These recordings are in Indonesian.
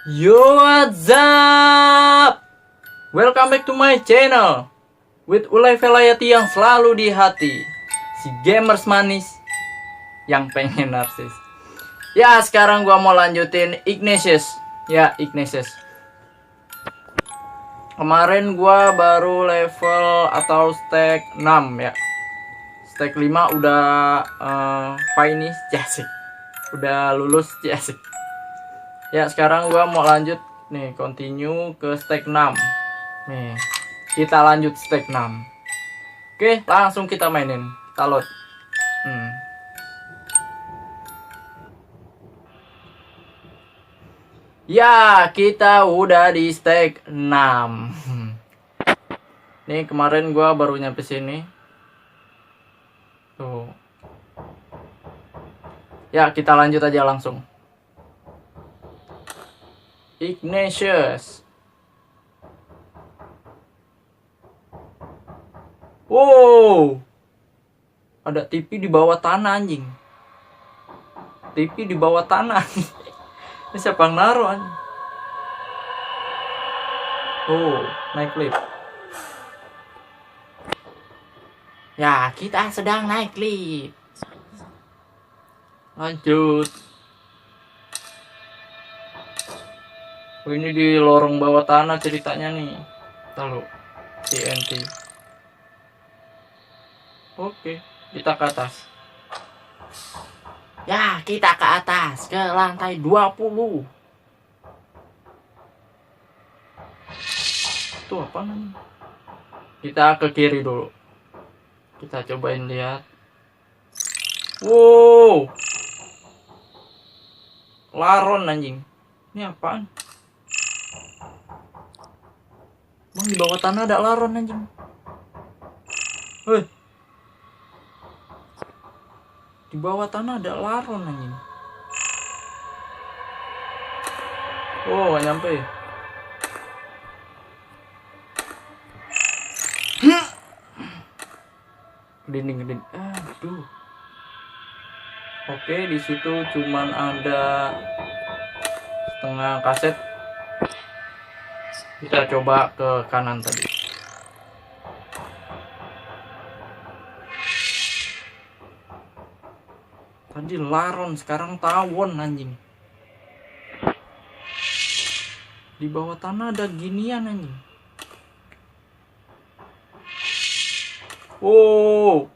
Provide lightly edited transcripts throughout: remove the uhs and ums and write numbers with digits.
Yo, what's up? Welcome back to my channel with Ulay Velayati yang selalu di hati, si gamers manis yang pengen narsis. Ya, sekarang gua mau lanjutin Ignatius. Ya, Ignatius. Kemarin gua baru level atau stack 6 ya. Stack 5 udah finish, jasik. Udah lulus, jasik. Ya, sekarang gua mau lanjut nih, continue ke stack 6. Nih, kita lanjut stack 6. Oke, langsung kita mainin. Kita load. Ya, kita udah di stack 6. Nih, kemarin gua baru nyampe sini. Tuh. Ya, kita lanjut aja langsung. Ignatius. Wow. Ada TV di bawah tanah, anjing. TV di bawah tanah. Ini siapa yang naruh, anjing? Oh, naik lift. Ya, kita sedang naik lift. Lanjut. Oh, ini di lorong bawah tanah ceritanya nih. Tahu TNT. Oke, kita ke atas. Ya, kita ke atas, ke lantai 20. Itu apa namanya? Kita ke kiri dulu. Kita cobain lihat. Wow. Laron, anjing. Ini apaan? Bang, di bawah tanah ada laron, anjing. Hei. Di bawah tanah ada laron, anjing. Oh, gak nyampe. Dinding. Aduh. Oke, di situ cuman ada setengah kaset. Kita coba ke kanan tadi. Tadi laron, sekarang tawon, anjing. Di bawah tanah ada ginian, anjing. Oh.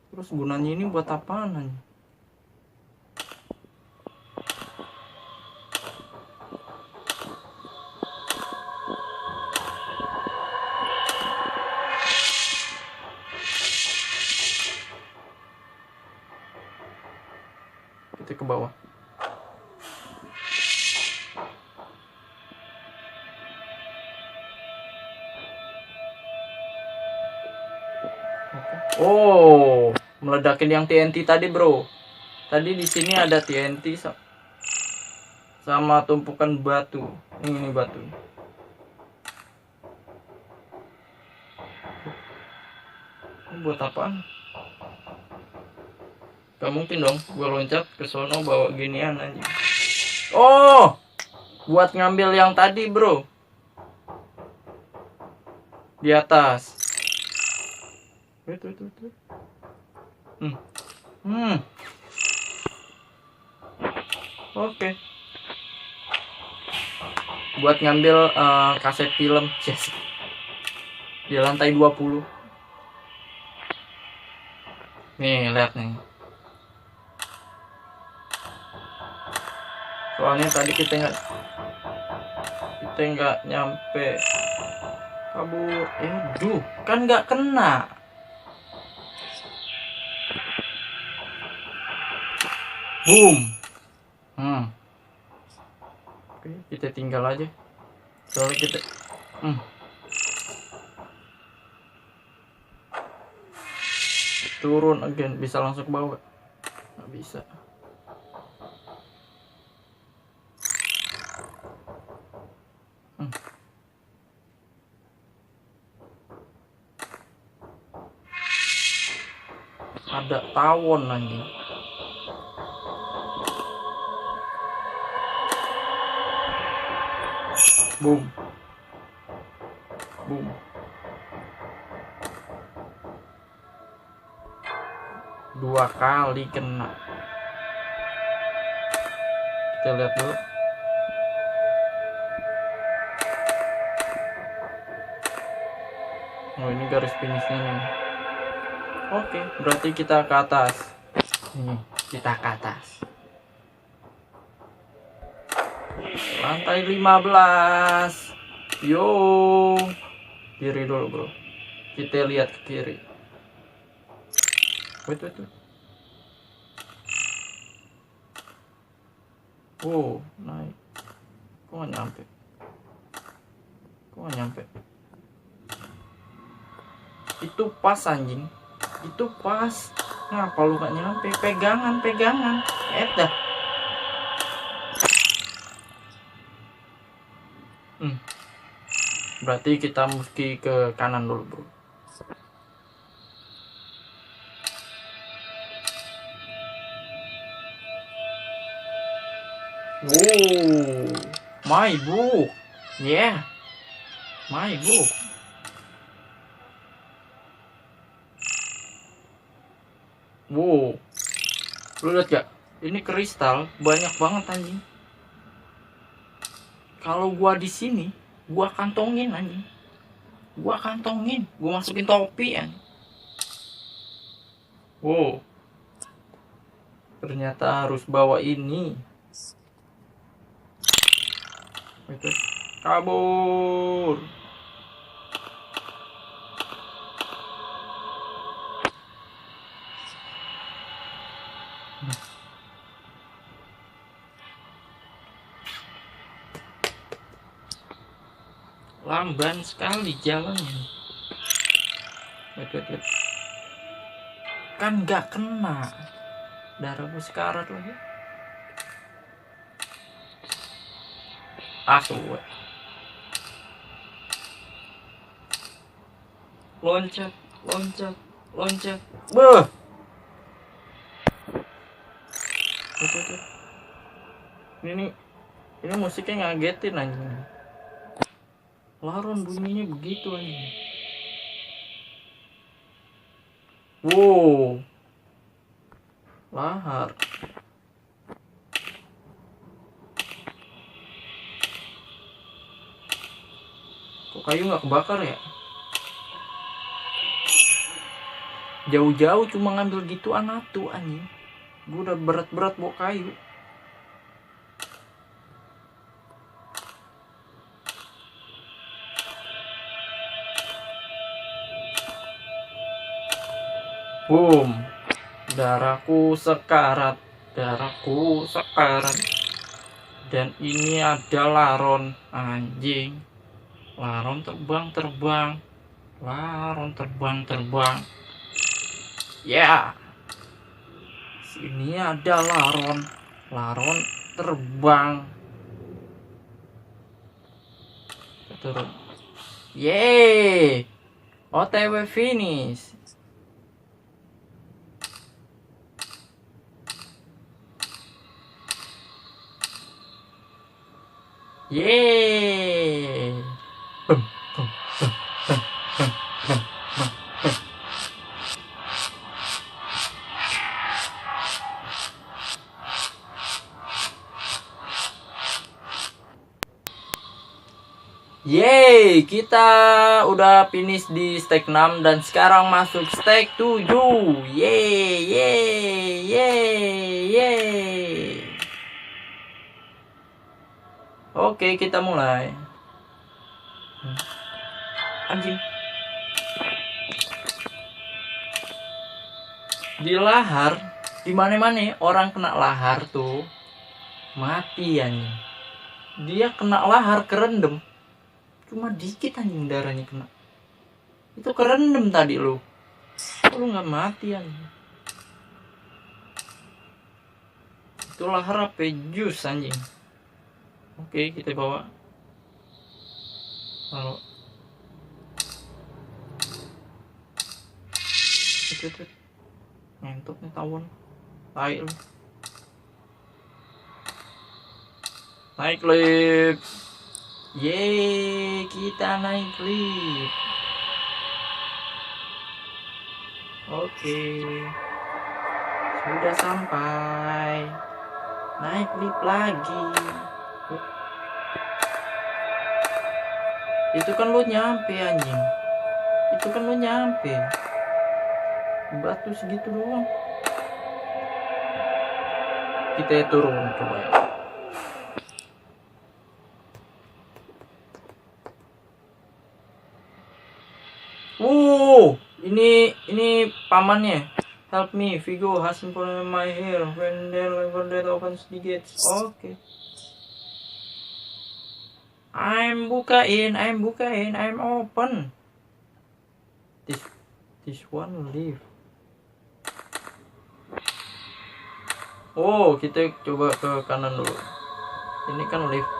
Terus gunanya ini buat apaan, anjing? Kita ke bawah. Oh, meledakin yang TNT tadi, bro. Tadi di sini ada TNT sama tumpukan batu. Ini batu. Ini buat apaan? Gak mungkin dong, gue loncat ke sono bawa ginian aja. Oh, buat ngambil yang tadi, bro. Di atas. Tuh. Oke. Buat ngambil kaset film, yes. Di lantai 20. Nih, lihat nih. Soalnya tadi kita nggak nyampe. Kabur. Aduh, kan nggak kena. Boom. Oke, kita tinggal aja. Soalnya kita turun again. Bisa langsung ke bawah? Nggak bisa. Ada tawon anjing. Boom. Boom. Dua kali kena. Kita lihat dulu. Oh, ini garis finishnya nih. Oke, berarti kita ke atas. Ini, kita ke atas. Lantai 15. Yo. Kiri dulu, bro. Kita lihat ke kiri. Wait. Oh, naik. Kok nggak nyampe? Itu pas anjing. Itu pas. Ngapa lu gak nyampe? Pegangan. Dah. Berarti kita mesti ke kanan dulu, bro. Wow, my book. Yeah, my book. Wow, lu lihat gak? Ini kristal banyak banget anjing. Kalau gua di sini, gua kantongin anjing. Gua masukin topi anjing. Wow, ternyata harus bawa ini. Itu kabur. Lamban sekali jalannya. Wait. Kan gak kena. Darahku sekarat lagi. Aku loncat. Beuh. Ini musiknya ngagetin anjing. Laron bunyinya begitu anjing. Wow. Lahar. Kok kayu nggak kebakar ya? Jauh-jauh cuma ngambil gituan atu anjing. Gue udah berat-berat bawa kayu. Boom. Darahku sekarat. Dan ini ada laron anjing. Laron terbang. Ya. Sini ada laron terbang. Turun. Yeay. OTW finish. Yeay. Yeay, kita udah finish di stage 6 dan sekarang masuk stage 7. Yeay. Oke, kita mulai. Anjing. Di lahar, di mana-mana orang kena lahar tuh mati anjing. Dia kena lahar kerendam. Cuma dikit anjing darahnya kena. Itu kerendam tadi lu nggak mati anjing. Itu lahar apa jus anjing. Oke, kita bawa. Lalu Ngentuk nih tawon. Tai lu. Naik lift. Yeay, kita naik lift. Oke. Sudah sampai. Naik lift lagi. Itu kan lo nyampe anjing. Itu kan lo nyampe. Batu segitu doang. Kita turun coba ya. Ini pamannya. Help me, Vigo has important my hair. When that opens the gates. Okay. I'm bukain, I'm open. This one leave. Oh, kita coba ke kanan dulu. Ini kan lift.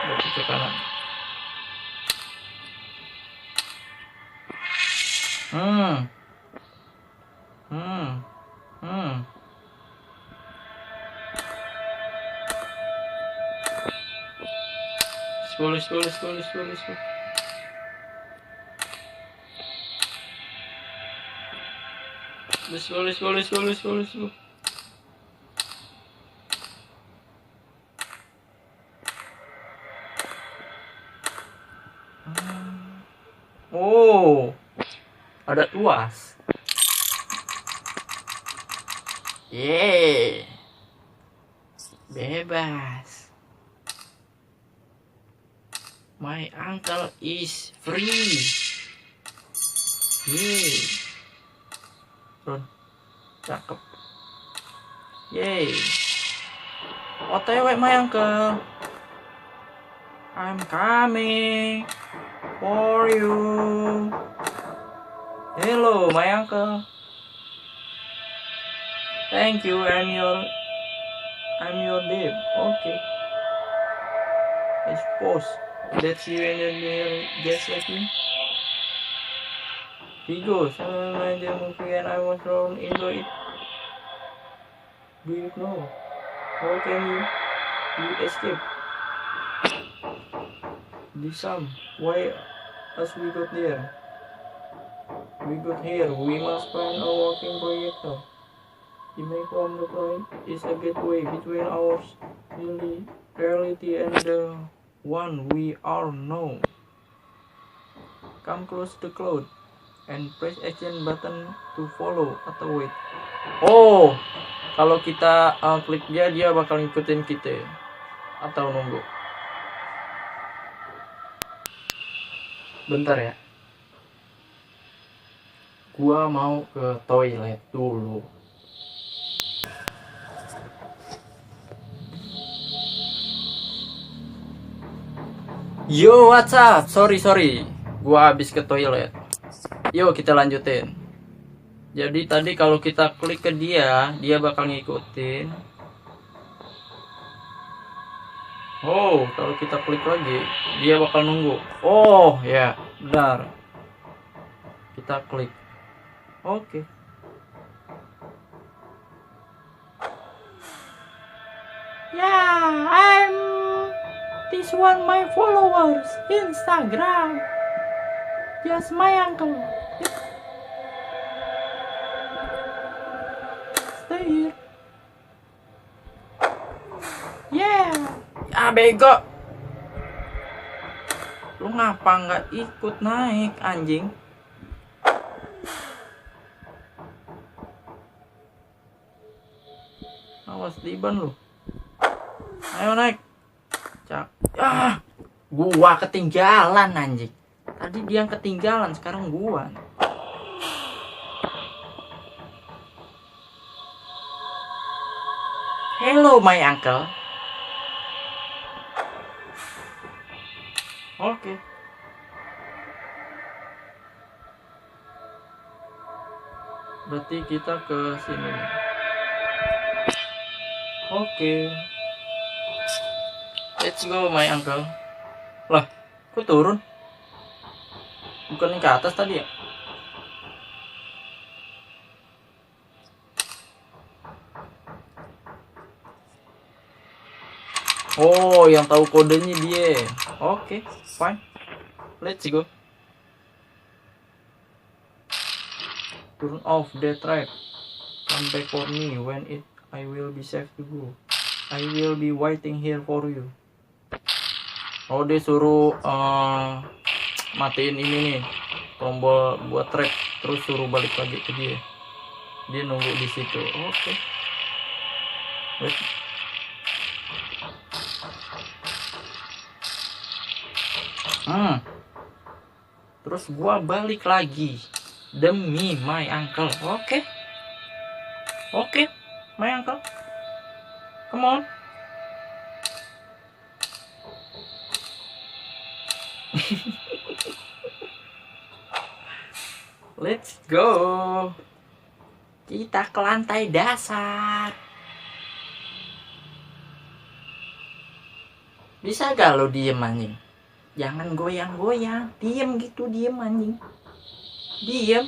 Berarti ke kanan. Let's go. Oh, ada tuas. Yeay, bebas. My uncle is free. Yeay. Turun. Cakep. Yeay. OTW my uncle. I'm coming for you. Hello my uncle. Thank you, I'm your babe. Okay. I suppose that's you and you're just like me. Vigo, some of the movie and I was thrown into it. Do you know? How can you escape? The sum. Why as we got there? We got here. We must find a working projector. The make from the point is a gateway between our reality and the one we all know. Come close to the cloud and press action button to follow atau wait. Oh, kalau kita klik dia bakal ngikutin kita atau nunggu. Bentar ya. Gua mau ke toilet dulu. Yo, what's up? Sorry. Gua habis ke toilet. Yuk kita lanjutin. Jadi tadi kalau kita klik ke dia bakal ngikutin. Oh, kalau kita klik lagi, dia bakal nunggu. Oh, ya, benar. Kita klik. Oke. I'm this one my followers Instagram. Just my uncle. Stay here. Yeah. Bego. Lu ngapa nggak ikut naik anjing? Awas diban lu. Ayo naik. Gua ketinggalan anjing. Tadi dia yang ketinggalan, sekarang gua. Hello my uncle. Oke. Berarti kita ke sini. Oke. Let's go my uncle. Lah, kok turun? Bukannya ke atas tadi ya? Oh, yang tahu kodenya dia. Oke, fine. Let's go. Turn off the trap. Come back for me when I will be safe to go. I will be waiting here for you. Oh, dia suruh matiin ini nih, tombol buat trap, terus suruh balik lagi ke dia. Dia nunggu di situ. Oke. Wait. Terus gua balik lagi demi my uncle. Oke. Oke, my uncle. Come on. Let's go. Kita ke lantai dasar. Bisa gak lo diem anjing? Jangan goyang-goyang. Diem gitu, diem anjing. Diem.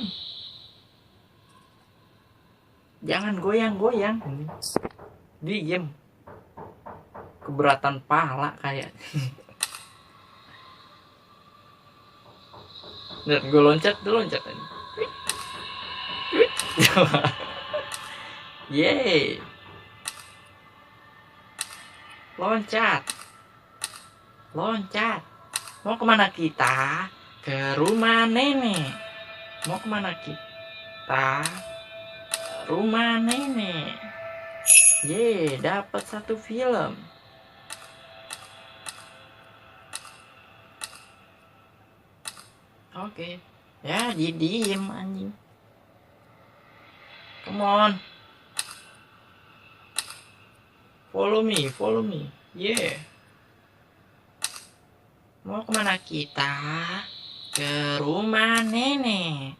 Jangan goyang-goyang. Diem. Keberatan pala kayak. Dan gue loncat aja. Yeay. Loncat. Mau kemana kita? Ke rumah nenek. Mau kemana kita? Rumah nenek. Yeay, dapat 1 film. Oke. Ya, jadi diem anjing. Come on. Follow me. Yeah. Mau kemana kita? Ke rumah nenek.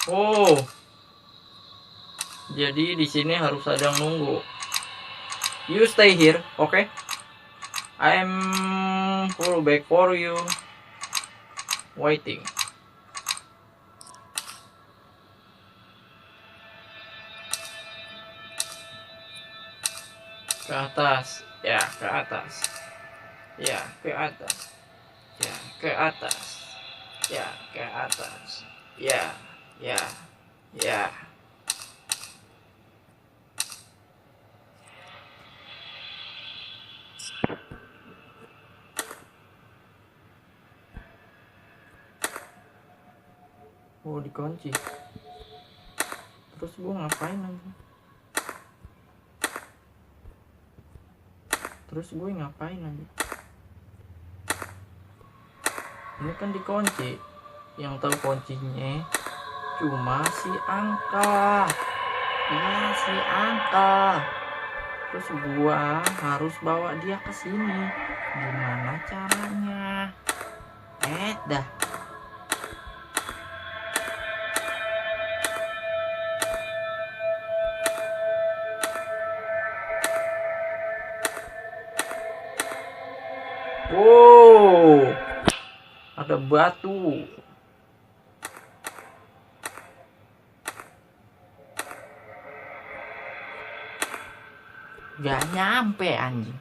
Oh. Jadi di sini harus ada yang nunggu. You stay here, okay? I'm full back for you. Waiting. Ke atas. Ya, ke atas. Ya, ke atas. Ya, ke atas. Ya, ke atas. Ya. Oh, dikunci. Terus gue ngapain lagi? Ini kan dikunci. Yang tahu kuncinya cuma si Angka. Iya, si Angka. Terus gua harus bawa dia ke sini. Gimana caranya? Dah. Wow, ada batu. Gak nyampe anjing.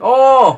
Oh,